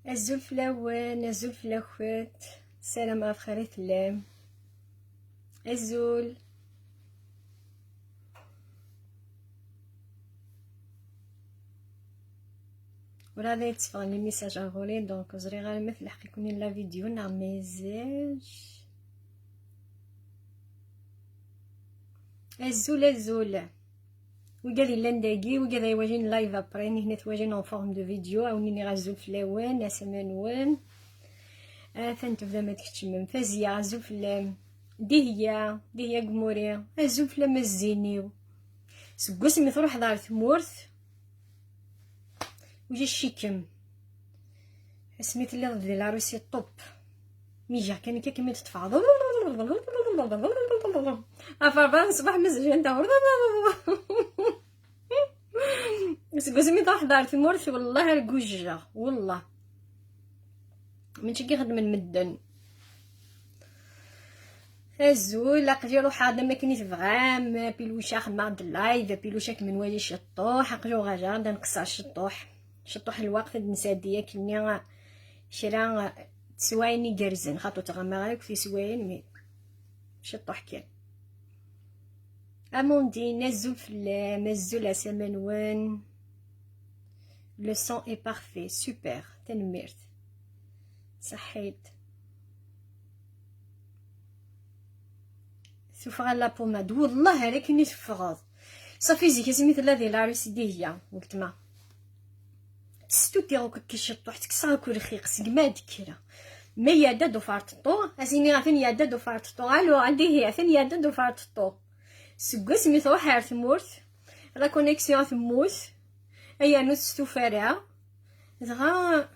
الزول فلاوان الزول فلاخوات. السلام على فلام الزول. ولا هذا يتصفى لي ميساج اغولي دونك زري غير مثل الحق يكون لا فيديو نا ميزاج الزول وقال لي لانداكي وقال لي واجين لايف ابري هنا تواجين اون فورم دو فيديو او ني غازول فلاوان اسمانوان ثاني تبدا ما تكتشمم فازيا غازول فلام دي هي قموري غازول فلام الزينيو سكوس مي تروح دار ثمورث وجي الشيكم سميت اللي ضد العروسي الطوب ميجا كان كيما تتفعض افربان صباح مزجان تا سكوس مي تروح دار ثمورث والله الكوجه والله منشي كيخدم المدن الزول لاقجي روح هذا ما كنيت فغام بيلوشا خدمة د اللايف بيلوشا من والي شطوح اقجو غاجا نقصع شطوح الوقت نساديه كني شرا سوايني قرزن خاطو تغمى غير في سواين مي شطوح كان اموندين الزول فلام الزول اسمنوان لو سون اي بارفي سوبر تنميرت صحيت سوفغ لا بوماد والله هذاك كني تفغض صافي زيك سميت الذي العروس دي هي قلت ما تستو تيغوك كيشطوح تكسا كل رخيق سقما دكرا ما يادد وفارتطو اسيني غاثن يادد وفارتطو الو عندي هي ثن يادد وفارتطو سكو سميت روح عار ثمورث لا كونيكسيون ثموث ايا نوت فارعه دغا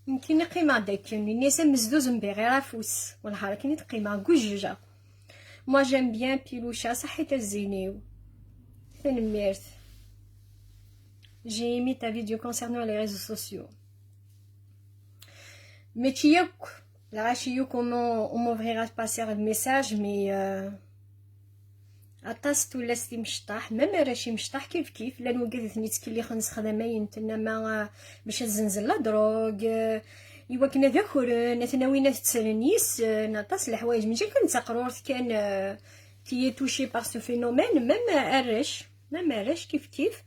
يمكن قيمه داك الناس مزدوز مبيغي رافوس والحركه كني تقيمه كوججه moi j'aime bien بيلوشا صحيت الزينيو تنميرت j'ai aimé ta vidéo concernant les réseaux sociaux mais تيوك لا غاشيو comment on m'ouvrira passer le message mais عطاست ولا ستي مشطاح ما راشي مشطاح كيف لان وقفت نيت كلي خنس خدمين تنا ما باش تزنزل لا دروغ ايوا كنا ذاكر نتناوينا تسرنيس نطاس الحوايج ملي كنت قرورت كان كي توشي بار سو فينومين ما رش كيف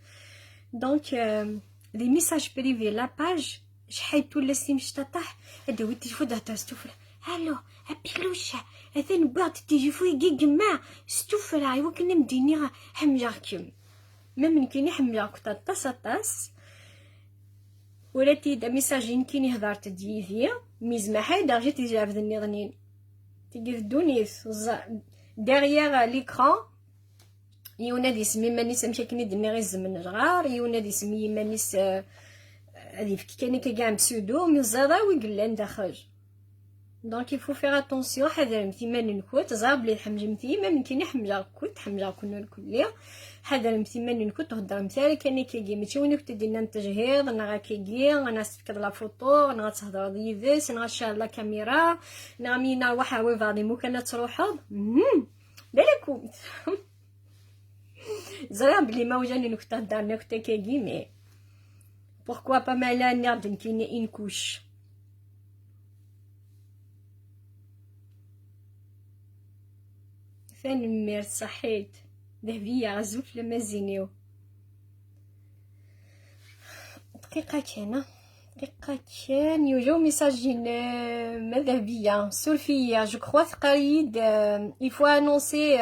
دونك لي ميساج بريفي لا باج شحال ولا ستي مشطاح هذا التليفون تاع ستوفر الو بيلوشا هذا نبغي تيجي فوي كيما ستوفر ايوا كنا مديني حمجاكم ما ممكن يحمجاك طاس ولا تيدا ميساجين كيني هضرت ديفيا ميزما حيدا جيت تجي في النظنين تيجي في دونيس ديغيغ ليكران يونادي سمي مانيس مشى كني دني غير الزمن صغار يونادي سمي مانيس هذي كاني كاع بسودو مي زادا ويقلان داخل دونك يفو فيغ اتونسيون حذر مثيمان نكوت زاب لي حمج مثيما ممكن يحمجا كنت حمجا كنا الكليه حذر مثيمان نكوت تهضر مثال كاني كيجي ماشي وين كنت دينا التجهيض انا غا كيجي انا سفكر لا فوتو انا تهضر ديفيس انا شال لا كاميرا انا مينا واحد ويفادي مو كانت تروح بالكم زرا بلي ما وجاني نكوت تهضر نكوت كيجي مي pourquoi pas مالا نعد كيني ان كوش فين مير صحيت ذهبية عزوف لما زينيو دقيقة كان يوجو ميساجين ما ذهبية سولفية جو كخوا ثقريد يفوا انونسي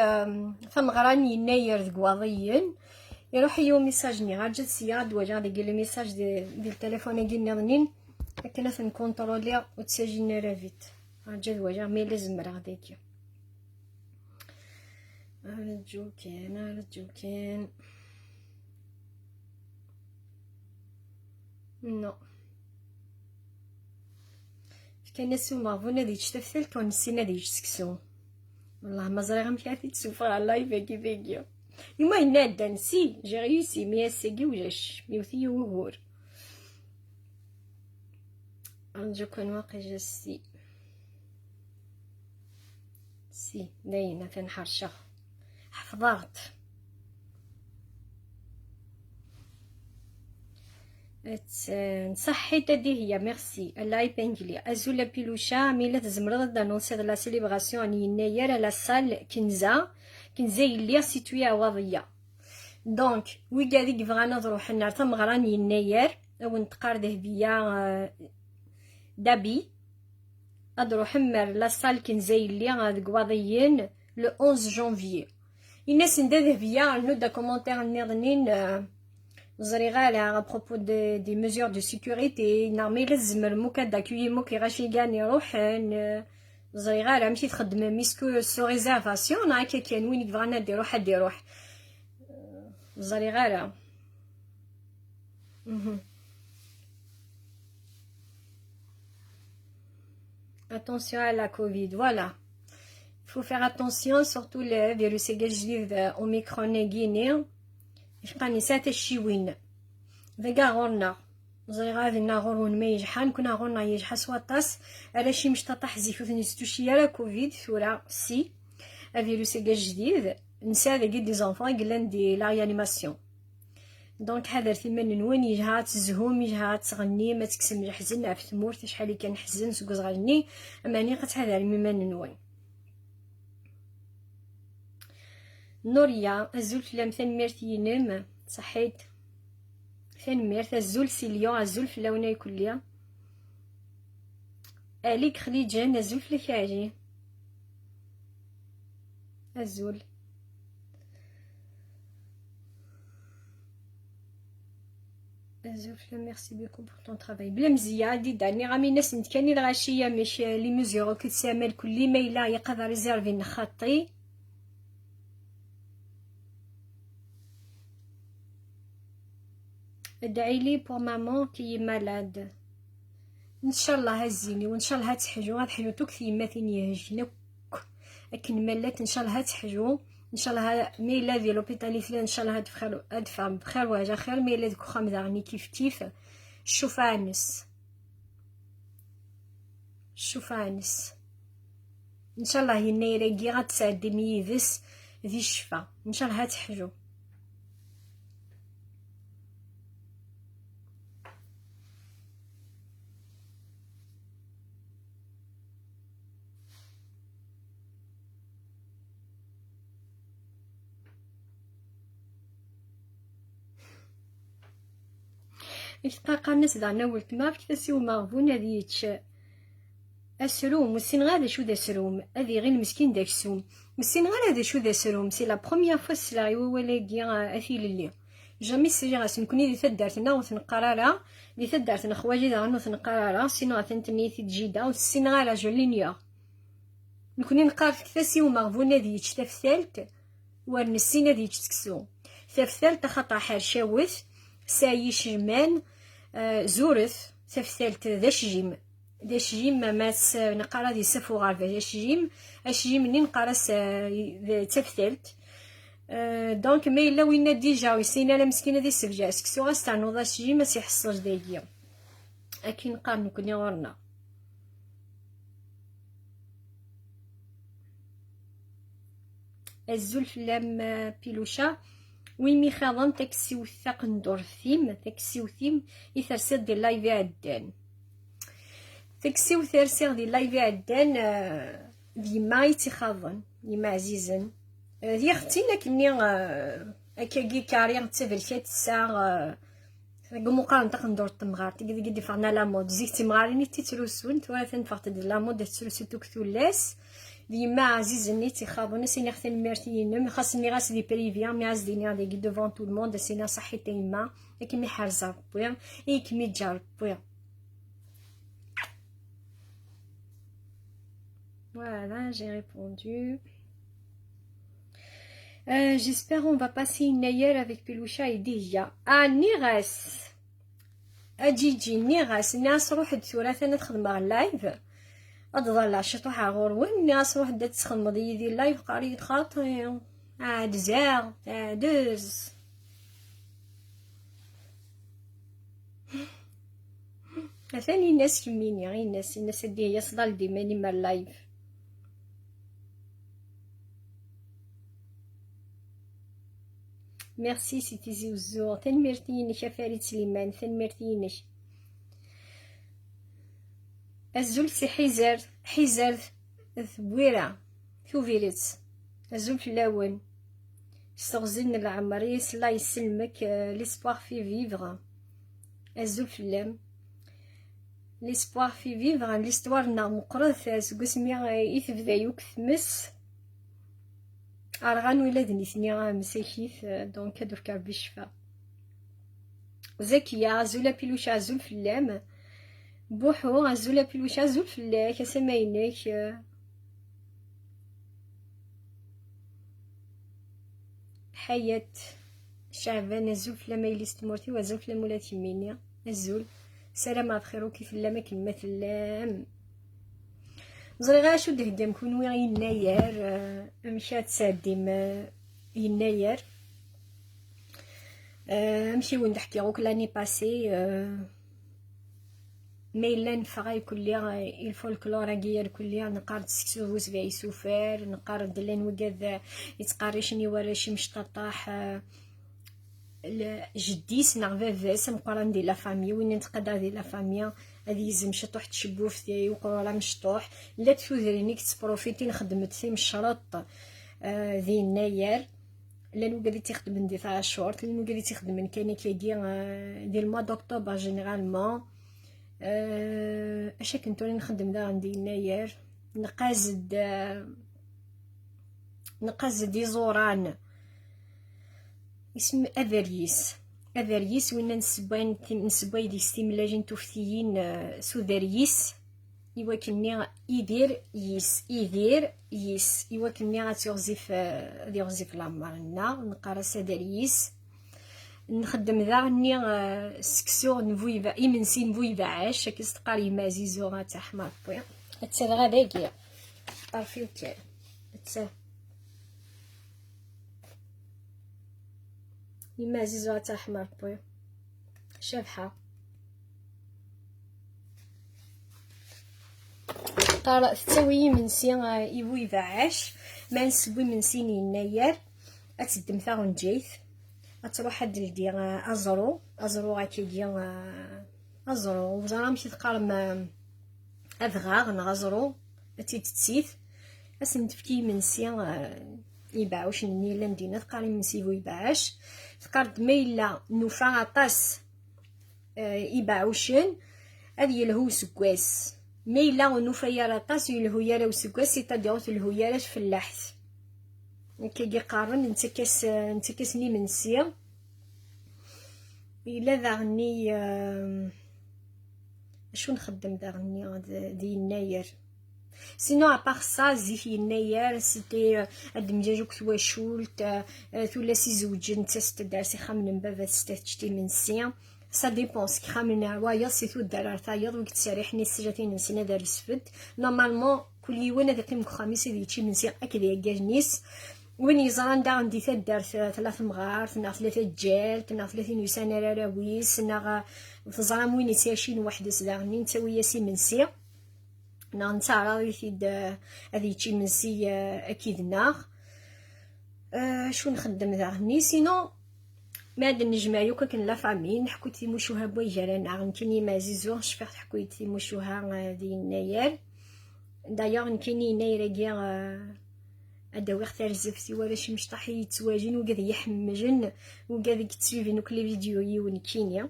فم غراني يناير ذكواضيين يروح يو ميساجني غير جات سياد وجا دي لي ميساج ديال التليفون ديالنا غنين كنا نكونطرولي وتساجينا رافيت جات وجا مي لازم راه ديك رجو كان نو كان نسو مافونا ديك تفثل كون نسينا ديك سكسو والله ما زري غنمشي تسوفر على لايف فيديو يما ينادى نسي جي ريوسي مي سيكي وجاش ميوثي وغور رجو كان واقع جاسي سي داينا تنحرشة حفظات نصحي تدي هي ميرسي الله يبانجلي ازولا بيلوشا ميلا تزمرض دانونسي لا سيليبراسيون يناير لا سال كنزا يلي سيتويا واضيه دونك وي كاديك بغانا نروح لنا تمغران يناير او نتقارده بيا دابي ادروح مر لا سال كنزا يلي غادك واضيين لو 11 جانفيي الناس نداده بيا نودا كومونتير نيضنين زريغالة à propos des mesures de sécurité نعمي لازم الموكا داكوي موكي غاشي كان يروحن زريغالة مشي تخدم ميسكو سو ريزيرفاسيون هكا كان وين بغانا نديرو حد يروح زريغالة attention à la Covid voilà il faut faire attention surtout le virus الجديد اوميكرون غيني يبقى نسات الشيوين ذاكا غورنا زي غادي ناغورون ما يجحان كنا غورنا يجحا سواطاس على شي مشطاطح زيفوت نستوشي على كوفيد ثورا سي الفيروس الجديد نسا ذاك دي زونفون قلان دي لا ريانيماسيون دونك حذر ثمن وين يجها تزهوم يجها تغني ما تكسم الحزن في ثمورت شحال كان حزن سوق صغرني اماني قتحذر مما نوين نوريا الزول فلام ثنميرتينم صحيت ثنميرت الزول سيليون الزول فلاوناي كليا عليك خليجان الزول فلكاجي الزول الزول فلام ميرسي بيكو بور طون طرافاي بلا مزيان دي داني غامي ناس نتكاني الغاشيه مش لي ميزور كتسامل كل ما الا يقدر ريزيرفي نخطي ادعيلي بور مامون كي مالاد ان شاء الله هزيني وان شاء الله هتحجو هتحجو توك ثيماتين يهجنك اكن مالات ان شاء الله هتحجو ان شاء الله ميلا في لوبيتالي فلان ان شاء الله هدفع بخير وجه خير ميلا ديك خام داغني كيف شوف عنس شوف عنس ان شاء الله ينايركي غتسعدي ميدس ذي الشفا ان شاء الله هتحجو يتقاقا الناس دعنا ولتما كتاسيو مغبون هذي يتش السروم والسين غادا شو ذا سروم هذي غير المسكين داك السوم والسين غادا هذا شو ذا سروم سي لا بروميير فوا سلاعي ولا اثيل اللي جامي سيجي غاس نكوني دي تدارتنا وتنقرارا دي تدارتنا خواجي دا غنو تنقرارا سينو غاتنتني تجيدا والسين غالا جولينيا نكوني نقار كتاسيو مغبون هذي يتش تفثالت ورن السين هذي يتش تكسو تفثالت خطا حار شاوث سايي شجمان زورث تفثالت ذا شجيم ذا شجيم ماس نقرا دي سفو غارفا ذا شجيم الشجيم مني نقرا تفثالت دونك ما الا وين ديجا ويسينا لا مسكينه دي السفجا سكسو غاستعنو ذا شجيم ما سيحصلش دايا اكي نقار نكوني غورنا الزول فلام بيلوشا وين مي خاضن تاكسي وثاق ندور ثيم تاكسي وثيم يثرسيد دي اللايف عدان تاكسي وثرسيغ دي اللايف عدان ديما يتخاضن ديما عزيزا دي اختي لكني اكاكي كارير تسافلكات الساعة مقارنة تاق ندور التمغار تقدي قدي فغنا لا مود زيك تمغاريني تيتروسون توالثن فغت دي لا مود تتروسو توك ثلاث ديما عزيزني تيخاضون سيني ختن ميرتينم خاصني غاس دي بريفيان مي عزديني غادي دوفون تو الموند سينا صحي تيما كيمي حارزه ربي كيمي تجا ربي Voilà, j'ai répondu. J'espère on va passer une ailleurs avec Peloucha et Dia. Ah, Niras. Gigi, Niras. Niras روح ثلاثة نتخدم على اللايف. أضل شطوح غورون ناس وحدة تسخن مضي دي اللايف قريت خاطري عاد زاغ دوز ثاني الناس كميني غير الناس دي يصدال ديما نيما اللايف ميرسي سيتي زوزو، تنمرتينك يا فريد سليمان، تنمرتينك. الزول سي حيزر ثبويرة ثوفيريت، الزول فلاون استغزلنا العمريس، الله يسلمك. ليسبوار في فيفغ، الزول فلام ليسبوار في فيفغ. ليستوارنا مقرث سقسمي يثبدا يوك ثمس أرغان ولاد نيثني مساكيث، دونك درك ربي الشفا. زكية زولا بيلوشا زول فلام، بوحو زولا بيلوشا زول فلاك اسماينك. حياة شعبان الزول فلام يليس تمورتي وزول فلام ولا تيمينيا الزول سلام بخير وكيف لما كلمة فلام. زري غا شو دهدم كون وين يناير مشات ساديم يناير مشي وين نحكي غوك لاني باسي ميلان فغاي كليا الفولكلور غير كليا نقارد سكسوز في سوفر نقارد لين وكذا يتقارشني ورا شي مشطاح جديس نغفافاس مقارن دي لا فامي وين نتقدر دي لا فامي هادي يزم شطوح تشبوف ديالي وقرا مشطوح لا تفوزريني كتبروفيتي نخدم في الشرط ذي الناير لانو قادي تخدم دي تاع الشورت لانو قادي تخدم كاين كيدي ديال الموا دكتوبر جينيرالمون. اش كنت راني نخدم دا عندي يناير نقازد ديزوران اسم اذريس وين نسباي دي ستيملاجين توفتيين سوداريس يواكلني يدير يس يواكلني غتغزف يغزف لامرنا نقرا سداريس نخدم ذاني سكسور نفويبا يمنسي نفويبا عاش كيستقاري مازيزو غا حمار بويا تسالغا داكيا طرفي وتاع يمازيزو تاع حمار بويا شابحه قال تسوي منسي يفويبا عاش ما نسوي منسي يناير اتدم ثاغ جيث تروح هاد لدي ازرو غاكيدي ازرو وزرا مشي تقارم اذغاغ نغزرو تيتسيث اسنتفكي منسي يباعوش النيلا ندينا تقاري منسيفو يباعش تقارد ميلا نوفا عطاس يباعوشن هادي يلهو سكواس ميلا ونوفا يراطاس يلهو يراو سكواس سيتادير تلهو يراش فلاحت كي قارن نتكاسني منسي الا ذاغني شو نخدم ذاغني دي يناير سينو ابار سا زيف يناير سيتي الدمجاج كتواشولت تولا سي زوج نتا ستدار سي خامن بابا ستشتي منسي سا ديبونس كي خامن وايا سي تو دار تايض وقت ساريحني السجاتين نسينا دار السفد نورمالمون كل يوم هذا قيم خميس اللي تشي منسي اكيد ياكاجنيس وين يزران دا عندي تدار ثلاث مغار نا ثلاثة جال نا 30 يسان راويس نا تزرام وين يتياشين واحد سداغني نتاوي ياسي منسي نا نتا راهي تيد هذي تشي منسي اكيد ناغ شو نخدم داغني سينو ما عاد نجمع يوكا كن لا فامي نحكو تيموشوها بوي جرانا نكني مازيزو شفيق تحكو تيموشوها دي يناير دايوغ نكني يناير كاع اداوي اختار زفتي ولا شي مشطحي يتواجن وكذا يحمجن وكذا كتسويفين وكل فيديو يون كينيا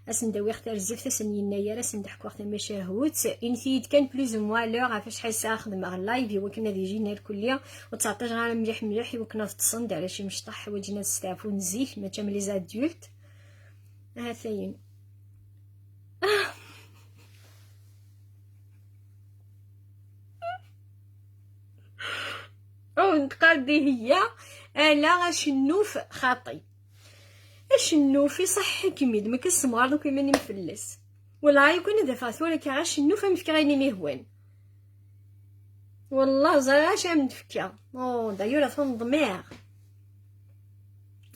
اسنداوي اختار زفت اسن يناير اسندحكو وقت ما شاهوت انتيد كان بلوز موا لوغ عفاش حيسا خدم على اللايف وكنا دي جينير كليا و19 غير مليح وكنا في التصند على شي مشطح وجينا نستعفو نزيف ما تم لي زادولت هاثاين ونتقادي هي انا غشنوف خاطي الشنوف يصح كميد ما كنسمعر دوك ماني مفلس ولا يكون دفعت ولا كي غشنوف مفكر غيني مهوان والله زراش متفكر دايوره فون ضمير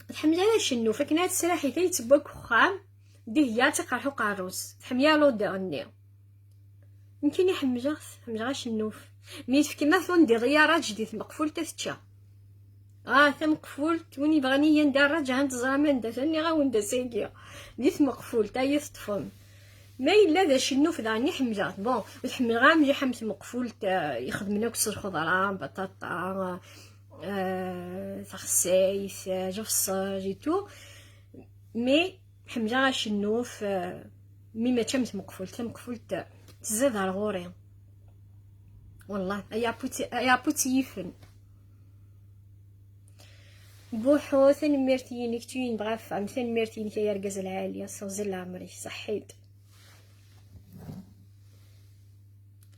الحمد لله الشنوف كنا تسراحي تاي تبوك خام دي هي تقرحو قاروس تحميا لو دغني يمكن حمجه الشنوف مي تفكي ما ثون دي غيارات جديد مقفول تفتشا ثم قفولت وين يبغاني ندير رجع عند زعما ندا ثاني غاون دا ساقيا ديت مقفول تا يطفم ما الا ذا شنو فداني حمجات بون تحمل غا ملي حمت مقفول يخدم لك الخضره بطاطا تخسايس جفصاج تو مي حمجه غا شنو في مي ما تمت مقفول تم مقفول تزاد على غوري والله يا بوتي يفن بوحو ثاني ميرتيني كتوين بغا فهم ثاني ميرتيني كيا رقز العالية صوزي عمري صحيت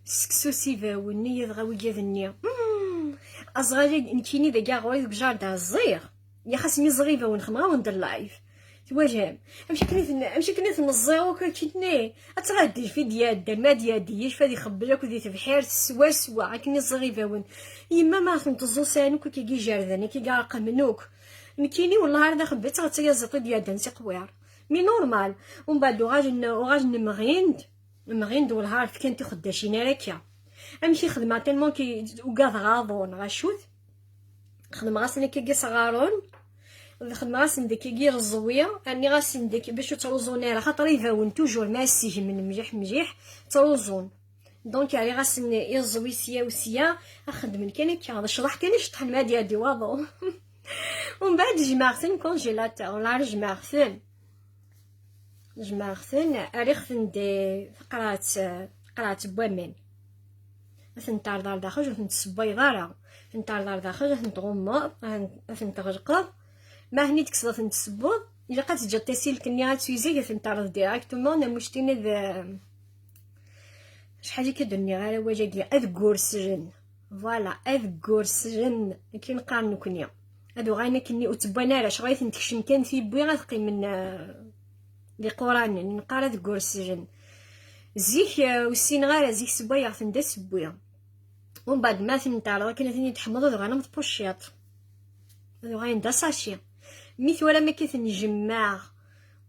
سكسو سيفاون نية غاوي ذنيا أصغالي نكيني ذا كاع غوي بجار دا الزيغ يا خاصني صغيفة ونخمغا وندير لايف تواجهم امشي كنيت نزيغو كنتني اتغادي في ديال ما دياليش فادي خبلك ودي تبحير سوا كني صغيفة ون يما ما تنتزو سانوك كي جارداني كي قارق منوك نكيني والله هذا خبيت غتيا زطي ديال دانسي قوير مي نورمال ومن بعد غاج نمغيند والهار كنتي خداشين راكيا امشي خدمه تالمون كي وقاض غاضون غاشوت خدمه غاسني كي صغارون خدمه غاسن ديك كي الزويه اني غاسن ديك باش تروزوني راه خاطر يفاون توجور ما سيج من مجيح تروزون دونك يعني غاسن يزوي سيا وسيا اخدم كان كي شرح كان شطحن ما ديالي واضو ومن بعد جمعتن كونجيلاتور ولا جمعتن اريختن دي قرات بوامن ثنتار دار داخل وثنت سبيضاره ثنتار دار داخل وثنت غمض ثنت غرقض ما هني تكسر ثنت سبوض الا قات تجي تسيل كني غاتويزي ثنتار ديريكتومون انا مشتيني ذا شحال كدني غير واجا ديال اذكر سجن فوالا اذكر سجن كي نقارنو كنيا هادو غاينا كني وتبانا راه شغيت نتكشم كان في بوي غتقي من لي قران نقرا ذكر السجن زيك والسين غير زيك سبايا ثندا سبويا ومن بعد ما ثنتعرض كنا ثني تحمض غانا متبوشيط هادو غاين دا ساشي ميت ولا ما كيتنجمع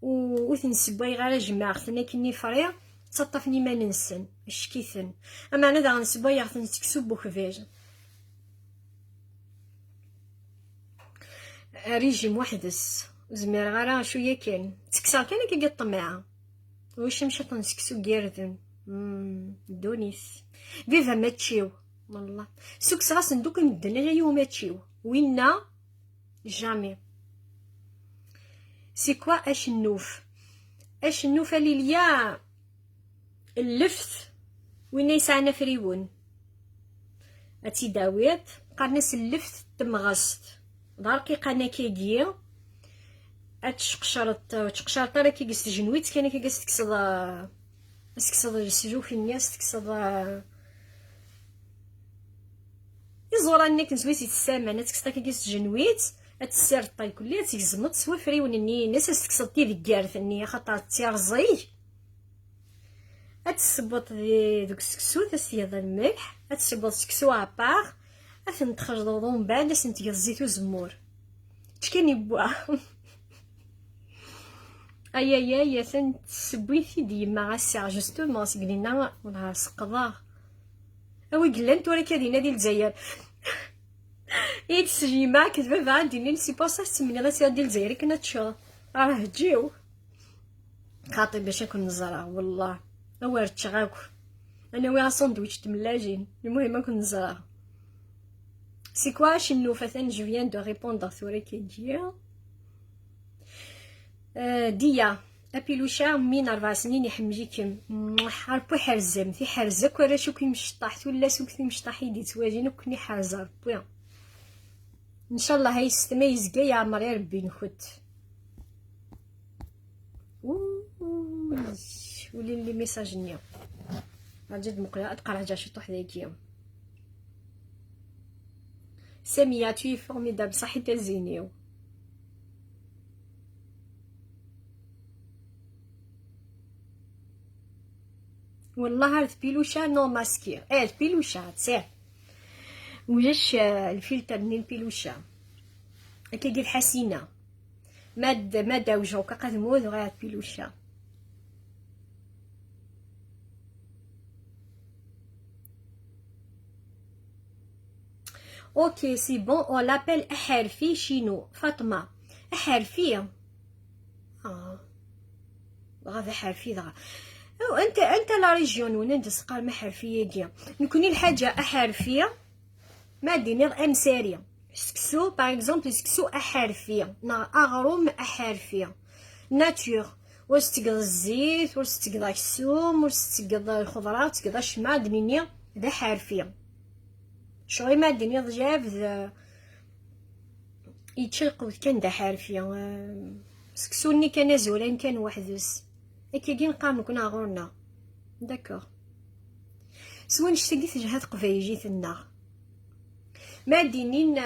وثنسباي غير جماع ثنا كني فريا تصطفني ما ننسن شكيثن اما انا دا غنسبايا ثنتكسو بوكفيج ريجيم وحدس زمير غير شويه كان تكسر كان كي الطماعه واش مشات نسكسو كيردن دونيس فيفا ما تشيو والله سوكس راس ندوك مدن انا يوم ما تشيو وينا جامي سي كوا اش النوف ليليا اللفت وين يسعنا فريون اتي داويت قرنس اللفت تمغصت داركي قنا كيجي تقشرت راه كيقص جنويت كان كيقص تكسض السجوف الناس تكسض يزور انك نسويتي السامانه تكسض كيقص جنويت اتسير طاي كلها تيزمط سوا فريون اني ناس تكسض تي ديكارث اني خاطر تيرزي اتسبط دوك السكسو تسيض الملح اتسبط السكسو ابار اثن تخرجوا من بعد سنتي الزيت وزمور تشكيني بوا ايا ثنت سبويتي ديما غاسع جوستومون سقلينا ولا سقضا اوي قلنت ولا كادينا ديال الجزائر تسجي معاك كتبان عندي لي سي بوصا سمني غاسي ديال الجزائر كنا تشوف راه تجيو خاطر باش نكون نزرع والله اوار تشغاكو انا ويا ساندويتش تملاجين المهم نكون نزرع سي كوا شنو فثان جو فيان دو ريبوندر ثوري كيجي ديا ابيلوشا من 4 سنين يحمجيكم حربو حرزم في حرزك ولا شو كي مشطحت ولا سوك في مشطح يدي تواجين وكني حرزه ربي ان شاء الله هاي يستميز كاع يا عمر يا ربي نخت ولي لي ميساج نيا جد مقرا تقرا جا شي طوح ذاك ساميه تي فورميدابل صحي تزينيو والله هاد بيلوشا نو ماسكي البيلوشا تسير وجاش الفلتر من البيلوشا كيجي الحسينه ماده وجهو كقدمو غير بيلوشا اوكي سي بون اون لابيل احرفي شينو فاطمه احرفيه غادي حرفي دغا انت لا ريجيون وين ندس قال ما حرفيه كيا نكوني الحاجه احرفيه ما ديني امساريه سكسو باغ اكزومبل سكسو احرفيه نا اغروم احرفيه ناتور واش تقضى الزيت واش تقضى السوم واش تقضى الخضرات تقضى الشمع دنيني ذا حرفيه شغل ما دنيا ضجاف يتشلقو كان دا حرفيه سكسوني كان زورين كان وحدس اكيدين قام كنا غورنا داكوغ سوا نشتقي تجهات قفايجي ثنا ما دينين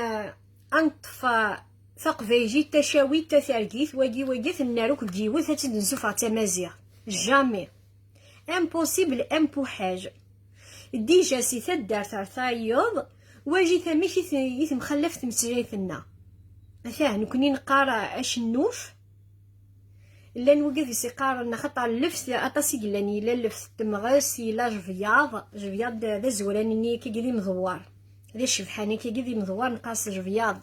انطفا ثقفايجي تشاوي تثارقيث واجي ثناروك ديوث هتدنسوفا تمازيغ جامي امبوسيبل امبوحاج ديجا سي تدار ثايوض واجي ثميك يتمخلف تمسجايثنا مثلا نكوني نقرا اشنوف لا نوقف سيقارنا خطر اللفت اطاسي قلاني لا اللفت تمغاسي لا جفياض ذا زوراني كي قدي مضوار ذا شبحاني كي قدي مضوار نقاس جفياض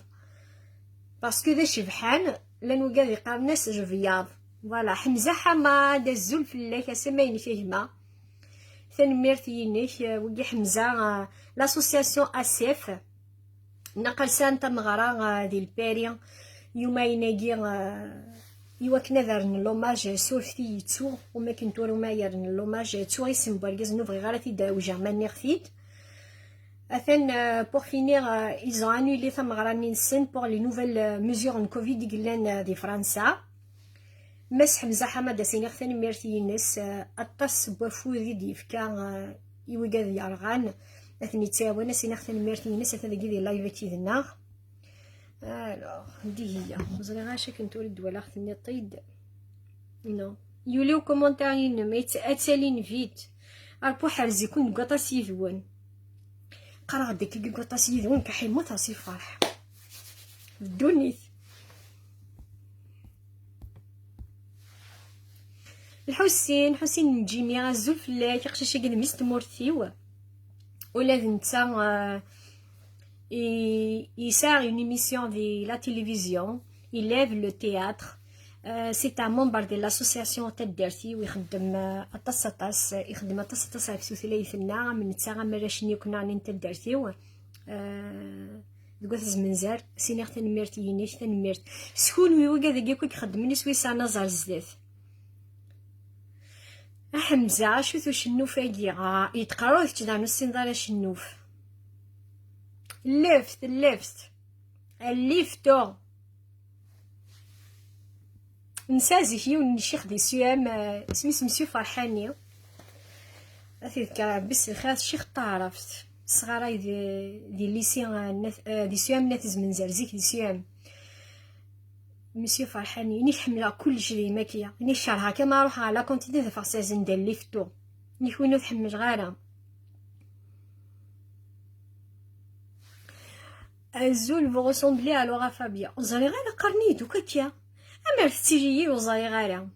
باسكو ذا شبحان لا نوقف يقارناس جفياض فوالا حمزه حما دا الزول في الله كسماين فيهما ثنميرتينيك وقي حمزه لاسوسياسيون اسيف نقل سانتا مغرا ديال الباري يومين يناقي يوا كنا دارن لوماج سورتي يتو وما كنت ورو ما يرن لوماج تو يسم بارغاز نو فغي غارتي داوجا ماني خفيت اثن بور فينير ils ont annulé ثمغراني نسن بور لي نوفيل ميزور ان كوفيد قلان دي فرنسا مسح مزاحه ما داسيني ثاني ميرتي ناس اطاس بوفوذي ديفكا يوغاد يارغان اثني تاوانا سينا ثاني ميرتي ناس هذا كي لايف كيدنا الوغ دي هي مزري غاشا كنت ولد ولا ختني طيد نو يوليو كومونتارين ميت اتالين فيت اربو حرزي كون قطاس يذون قرا ديك قطاس يذون كحيمو تاسي فرح الدونيت حسين نجيمي غازول فلاك يقشا كي ميست مورثيو ولا نتا il sert une émission de la télévision, il lève le théâtre. C'est un membre de l'association Tête d'Arty ويخدم أطاس يخدم أطاس في ثلاثنا من تسعة مراشني كنا عن Tête d'Arty دقوث منزار سينيغ تنميرت ينيش تنميرت سكون ويوقع ذاك يكون يخدمني سويسا نزار الزدات حمزة شوثو شنوف اجي يتقراو تجدع نص نضال شنوف اللفت الليفتو نسازي فيه الشيخ دي سيام سميس مسيو فرحاني اذكر بس الخاص الشيخ تعرفت صغاري دي ليسيان دي سيام ناتز من زرزيك دي سيام مسيو فرحاني ني حمله كل شيء ماكيه ني شرها كما نروح على كونتيني دو فرساز ندير ليفتو ني كونو تحمل غاره الزول vous ressemblez à Laura Fabia وزاري غاله قرنيتو كاكيا اما تيجي وزاري غاله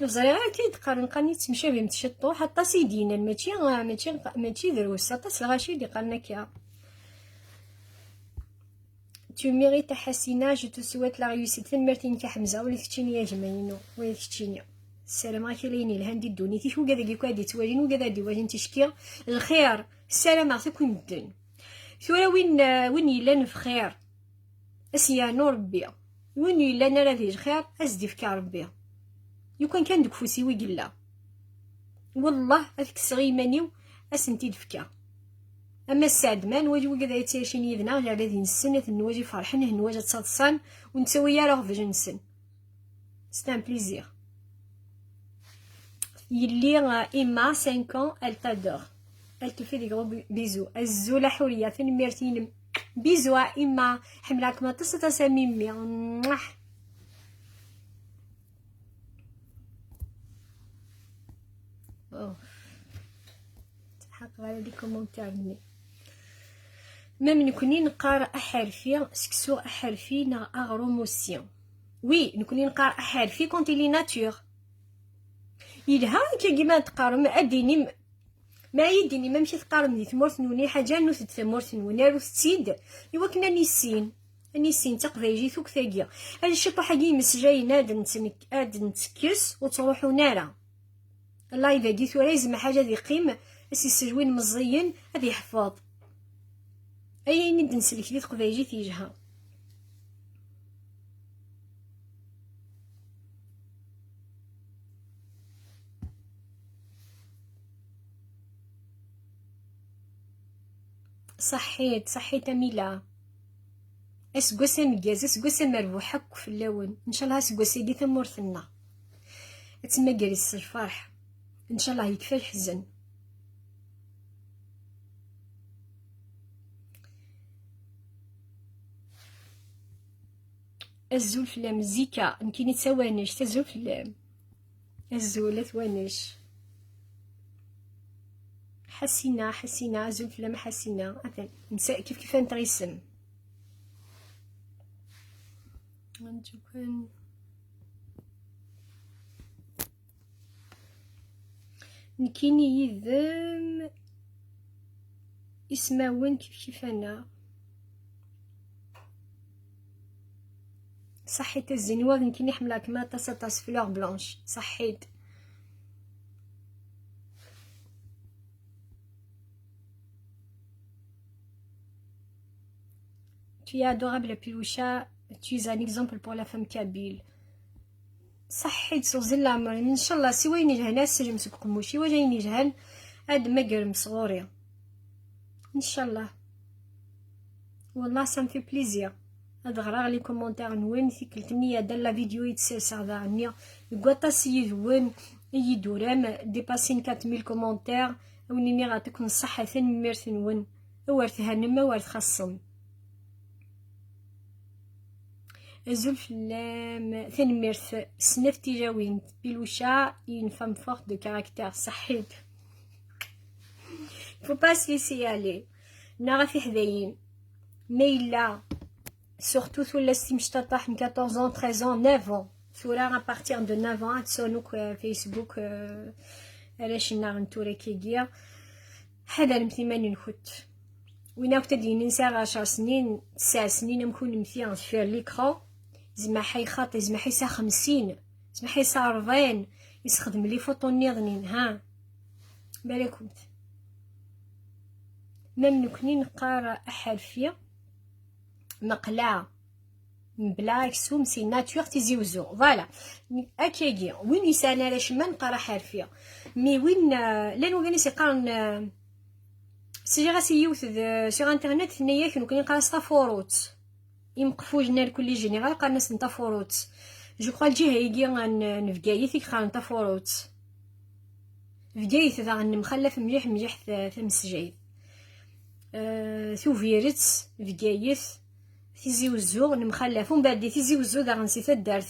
وزاري غاله كي تقارن قرنيت تمشى بهم تشطو حتى سيدينا ماشي دروس حتى الغاشي اللي قالنا كيا tu mérites حسينة je te souhaite la réussite تنمرتين كحمزة ولي تكتشيني يا جمالينو ولي تكتشيني السلام عليكم ليني الهندي الدوني كيف وكذا كيكو هادي توالين وكذا دي واجن تشكي الخير السلام عليكم الدين ثورا وين يلان في خير اسيانو ربي وين يلان راه فيه خير ازدي فيك ربي يو كان ديك فوسي ويقلا والله هذيك الصغيمانيو اسنتي دفكا اما السعد ما نواجه وكذا يتياشين يذنا على هذه السنه نواجه فرحان نواجه تصادصان ونسوي راه في جنسن سي ان بليزير يلي اما 5 ans elle t'adore elle te fait des gros bisous الزوله حوريه فين ميرتين بيزو اما حملاك ما تصتا ميمي حق على دي كومونتير ميم نكوني نقرا احرفي سكسو احرفي نا اغروموسيون وي نكوني نقرا احرفي كونتي لي ناتور يلها كي كيما تقارن اديني ما يديني ما مشيت قارن دي ثمورت نوني حاجه نوث ثمورت نوني روث تسيد ايوا كنا نيسين تقفايجي ثوك ثاقيا هذا الشيء حقي مسجاي ناد نتكس وتروحوا نارا اللايف هادي ثورا يزم حاجه ذي قيم اسي السجوين مزيين هذي يحفظ اي ند نسلك دي تقفايجي تيجها صحيت ميلا اسكوسا مكاز اسكوسا مربوح حك في اللون ان شاء الله اسكوسا دي ثمورثنا تما جالس الفرح ان شاء الله يكفى الحزن الزول فلام زيكا يمكن يتسوانيش تزول فلام الزول ثوانيش حسينا زول فلام حسينا مثلا نساء كيف نتغيسم نكيني يذم اسماون كيف انا صحيت الزنوار نكيني حملاك ما تصاص فلور بلانش صحيت Tu es adorable Piloucha, tu es un exemple pour la femme kabyle. صحيت صوز العمر ان شاء الله سي وين يجهل السجن مسك قموشي وجاين يجهل هاد مقرم صغوري ان شاء الله والله سام في بليزير هاد غرا لي كومونتير نوين ثيكلتني يا دال لا فيديو يتسير صادا عني يقطا سي وين يدورام ديباسين 4000 كومونتير ونيني غاتك نصحة ثاني ميرث نون ورث هانما ورث خاصم زول فلام تنميرث سنف تيجاوين بيلوشا une femme forte de caractère صحيت faut pas se laisser aller نغا حذاين ميلا surtout ثولا مشطاح من 14 ans 13 ans 9 ans ثورا à partir de 9 ans تسونوك فيسبوك علاش نغنتورا كيجيا حدا نمثيماني نخت وين تدي ننسى 10 سنين 9 سنين نكون مثيا في ليكرون زعما حي خاطي زعما حيسا 50 زعما حيسا 40 يستخدم لي فوطو نيضنين ها بالكم مام نكوني نقرا حرفيه مقلعه بلا كسوم سي ناتور تيزيوزو فوالا اكيدي وين يسانا علاش ما نقرا حرفيه مي وين لا نوغاني سيقارن سي غاسي يوث سيغ انترنت ثنيا كنو نقرا ستافوروت يمقفوجنا لكل جينيرال قالناس نتا فوروت جو كخوا الجهه يجي نفكايث يقرا نتا فوروت فكايث ذا مخلف مليح ثمسجايث ثوفيرت فكايث تيزي وزو نمخلف ومن بعد تيزي وزو ذا نسيت دارت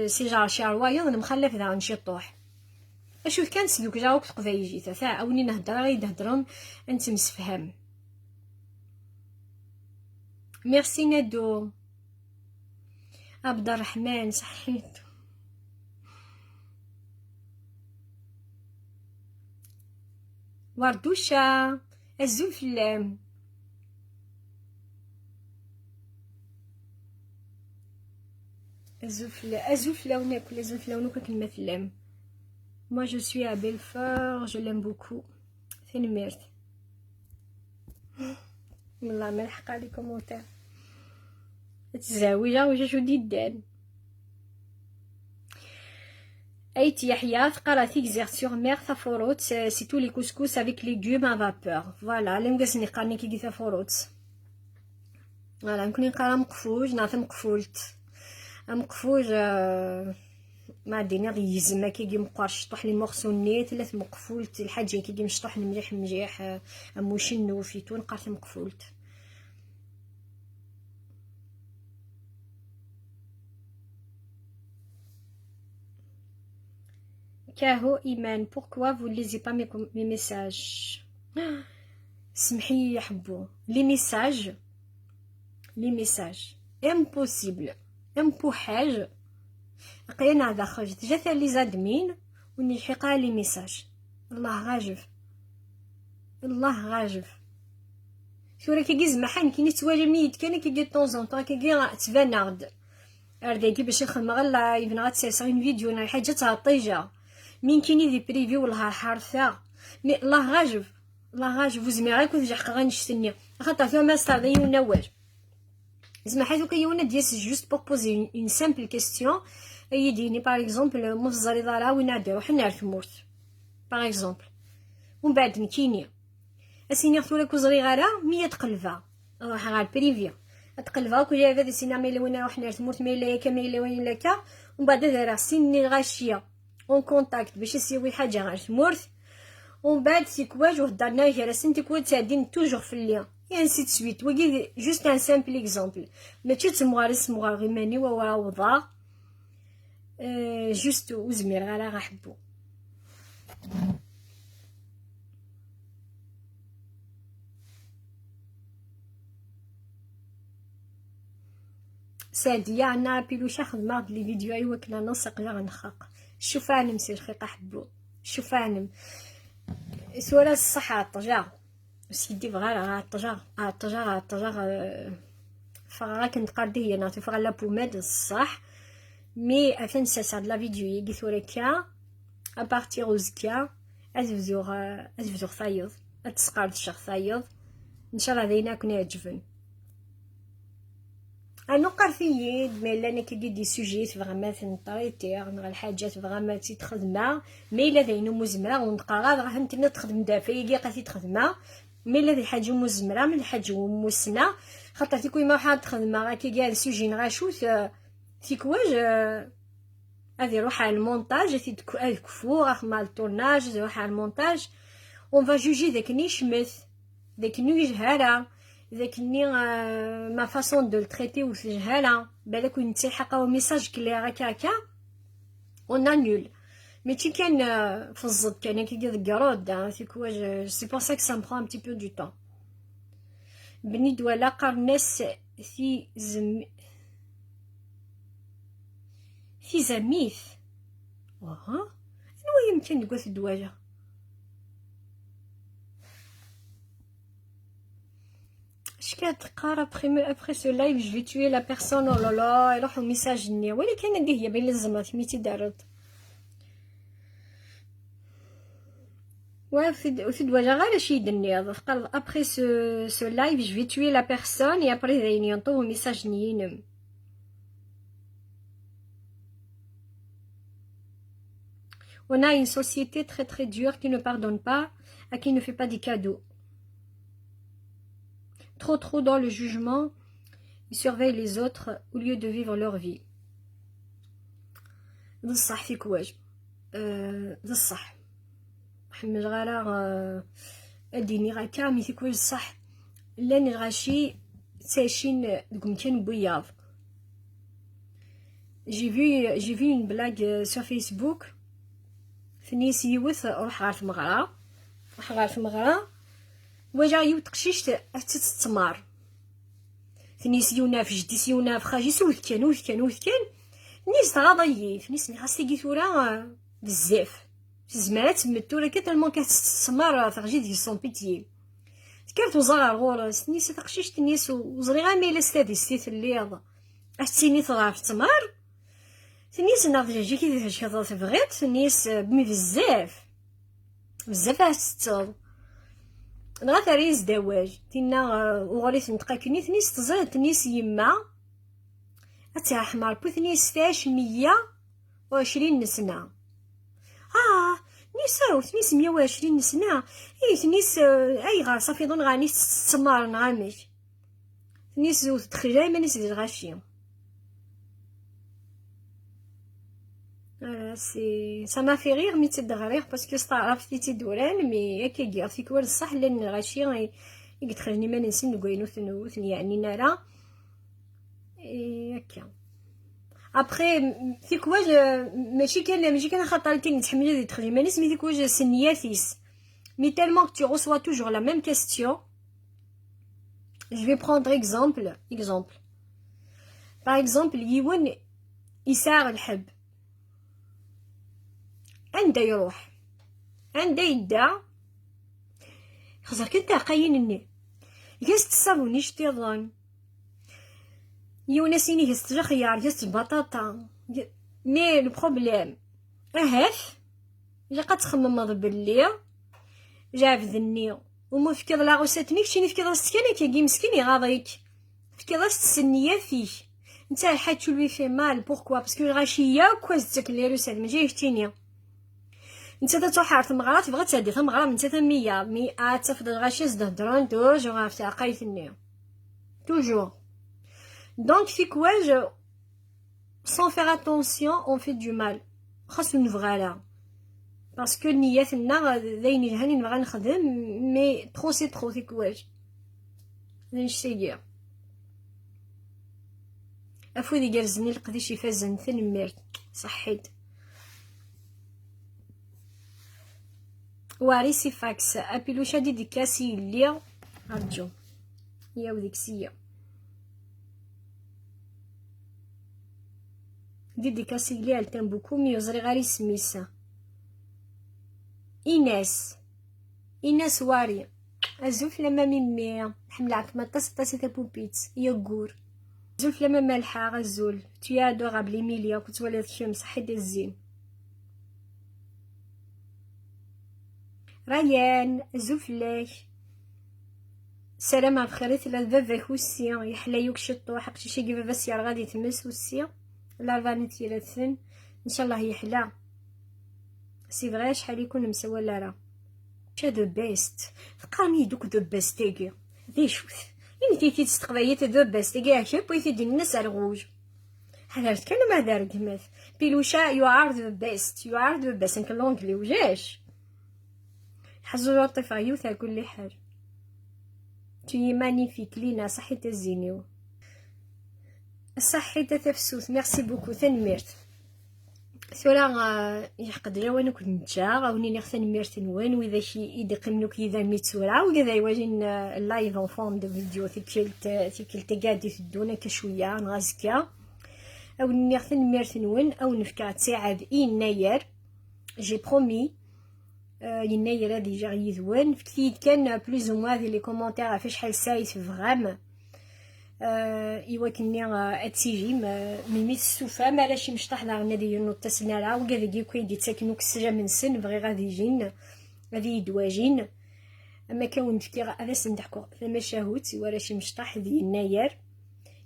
سي جار شي روايض نمخلف ذا نشي طوح اشوف كان سلوك جاوك تقفايجي تاع عاوني نهضر غير نهضرهم انت مسفهم ميرسي نادو عبد الرحمن صحيت وردوشة الزول فلام الزوفلا وناكل الزوفلا وناكل كلمة فلام moi je suis à Belfort je l'aime beaucoup فين ميرت والله ما لحق لي كومونتير تزاوجه وجا شو ديدان ايت يحيى قرا تيكزير سور مير ثافوروت سي تو لي كوسكوس افيك ليغوم ا فابور فوالا لي مكاسني قرني كي ثافوروت فوالا نكوني نقرا مقفوج نعرف مقفولت مقفوج ما دينا غيزما كيجي مقارش شطح لي مورسو نيت ثلاث مقفولت الحاجه كيجي مشطح مليح اموشنو فيتون قارت مقفولت كاهو ايمان pourquoi vous ne lisez pas mes messages سمحي يا حبو لي ميساج امبوسيبل امبوحاج لقينا هذا خرجت جات لي زادمين وني حقا لي ميساج الله غاجف الله غاجف ثورة كي زمحان كي نتواجه ميت كان كي دي طونزون طون كي تبان غد ارداكي باش نخدم غير لايف غتسيرسي فيديو نا حاجه تاع الطيجه من كاينين دي بريفيو والها حارثه مي الله غاجف الله غاجف وزمي غير كنت جحق غنشتني خاطر فيها ما ستاضيونا واش زعما حيت كيونا ديس جوست بور بوزي اون سامبل كيستيون يديني باغ اكزومبل مفزري دارا وين نديرو حنا الثمورت باغ اكزومبل ومن بعد نكيني اسيني ختو لك وزري غارا 100 قلبه روح غا البريفيا تقلبها كل هذا سينا ميلا وين روحنا تموت ميلا ياك ميلا وين لكا ومن بعد دارا سيني غاشيه اون كونتاكت باش يسوي حاجه غير تمورت ومن بعد تيكواج وهضرنا غير سنتيكوا تادين توجور في الليل يعني سيت سويت وكي جوست ان سامبل اكزامبل ماشي تمغار اسمغار غيماني وورا وضع جوست وزمير غير غنحبو سادية عنا بيلوشا خدمة لي فيديو ايوا كنا نسق لا غنخاق شوف عنم سير خيقه حبو شوف عنم سورة الصحة الطجا سيدي بغا الطجا فغا كنت قادي هي نعطي فغا لا بوماد الصح مي افن ساسا لا فيديو يجي ثوريكا ابارتيغ وزكا ازفزوغ ثايض اتسقارد الشخ ثايض ان شاء الله دينا كون يعجبن انو قرفيي ميلا انا كي دي سوجيت فغما تنطريتي غا الحاجات فغما تخدمها ميلا ذينو مزمره ونبقى غا راه انت تخدم دافايا قاتي تخدمها ميلا ذي حاجه مزمره من الحاجه ومسنه خاطر تيكوي ما حاد تخدمها غا كي قال سوجي غاشوت تيكواج هذه روح على المونتاج تكفو غا مع التورناج روح على المونتاج اون فا جوجي داك ني شمث داك ني جهاله ذاك ني ما فاصون دو تريتي و جهاله بالك وين تلحقوا ميساج كلي هكا اون انول مي تي كان في الزد كان كي ذكرود تيكواج سي بور سا كو سا مبرون ان بتي بو دو طون بني دولا قرناس في زميث وها نو يمكن تقول في الدواجه après ce live je vais tuer la personne oh là là يروحوا ميساج ني ولكن هذه هي بين الزمات ميتي دارت وفي دواجه غير شي يدني قال après ce live je vais tuer la personne et après ذاين ينطوا ميساج نينم on a une société très très dure qui ne pardonne pas à qui ne fait pas des cadeaux trop dans le jugement, ils surveillent les autres au lieu de vivre leur vie. بصح فيك واجب بصح محمد غالا اديني غا كامي فيك واجب صح لاني غاشي ساشين كان بوياض j'ai vu une blague sur Facebook فنيس يوث روح غا في المغرة وجا يوت قشيش تتمار فنيس يوناف جديس يوناف خاجي سوث كان نيس غاضيي فنيس خاصني ثورا بزاف زمات متورا كتلمون كتتمار فغجي ديال سون بيتي كانت وزاره غورس نيس تقشيش نيس وزري غا ميلا ستاديس الليض اشتيني طراف تمار نيس ناضي جي كي هاد بغيت نيس بمي بزاف استاذ نغا تريز دواج تينا وغريت نتقا كني ثنيس تزرد نيس يما اتا حمار بوثنيس 120 سنه نيساو ثنيس 120 سنه اي ثنيس اي غا صافي ظن غا نيس تسمار نغامش ثنيس تخجاي ما نيس غاشي سي ça m'a fait rire مي تدغرير باسكو استعرفتي تدوران مي هكا كاع فيك ورد صح لان غاشي يتخرجني ما ننسى نقولو ثنوث يعني نرى هكا ابري فيك واش ماشي كان خاطرتي نتحمل هذه تخرج ما نسمي فيك واش سنياتيس مي tellement que tu reçois toujours la même question je vais prendre exemple par exemple يون يسار الحب عنده يروح عنده يدع خزر كنت عقاينني جست الصابوني شتيضان يونسيني جست الخيار جست البطاطا مي لو بروبليم اهاف الا قد تخمم باللي جاب ذني وما فكر لا غوساتني كشيني فكر السكينه كي مسكين يغاضيك فكر السنيه فيه نتا حاتشو لوي في مال بوركوا باسكو غاشيه كواز تاكل روسات ما جايش تينيا نتا تروح عرف المغرات بغات تهدي المغرا من 300 100 تفضل غاشي زدهضرون توجور عرفتي عقايتني توجور دونك في كواج sans faire attention on fait du mal خاصو نفغالا باسكو نياتنا داين جهاني نبغى نخدم مي ترو سي ترو في كواج نشتيقيا افودي جالزني القديش يفازن تنميرت صحيت واريسي فاكس ابيلوشا دي كاسي اللي رجو يا وديك سيا دي كاسي اللي التم بوكو مي يزري غاري سميسا ايناس واري الزوف لما ميمي حملعك ما طاسي تا بوبيت يا غور زوف لما مالحه غزول تيا دوغابل ايميليا كنت ولات الشمس حيد الزين ريان زوف لك سلام بخيرت لا باباك وسي يحلايوك شطو حقتي شي بابا سيار غادي تمس وسي لا فانيت يلاتن ان شاء الله يحلى سي فغي شحال يكون مسولا راه شا دو بيست فقرني دوك دو بيستيكي دي شوت انتي تستقبايت دو بيستيكي هكا بغيتي دير الناس الغوج هذا كان ما دار كمات بيلوشا يو ار ذا بيست يو ار ذا بيست ان لونجلي وجاش حزو لطيفه يوثا كل حال تي مانيفيك لينا صحيت الزينيو صحيت تفسوس ميرسي بوكو تنميرت ثورا يحقد جوانو كنتجا غاوني نغثن ميرت نوان وإذا شي يدق منوك إذا ميتسورا وإذا يواجن اللايف اون فورم دو فيديو تيكلت قادي تدونا كشوية نغازكا أو نغثن ميرت نوان أو نفكا تساعد يناير جي برومي يناير هادي جا يذوان فكتيد كان بلوز او موان لي كومونتير فاش حال سايت فغام ايوا كني اتسيجي ميميت السوفا مالاش مشطح لا غنادي ينوطسنا راه وكذا كي تساكنوك السجا من سن بغي غادي يجين غادي يدواجين اما كون نفكي هذا سندحكو فما شاهوت ولا شي مشطح ديال يناير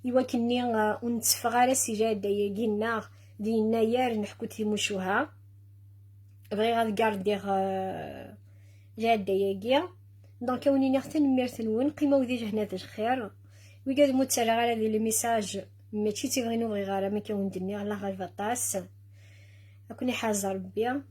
ايوا كني ونتفق على السجاد ديالنا ديال يناير نحكو تيموشوها بغي غادي كاردير جاد دياليا دونك كوني نختن ميرتن وين قيمه ودي هنا الخير ويقاد متسرع على هذه الميساج ماشي تيبغي نبغي غير ما كيوندني الله غير فطاس اكوني حاجه ربي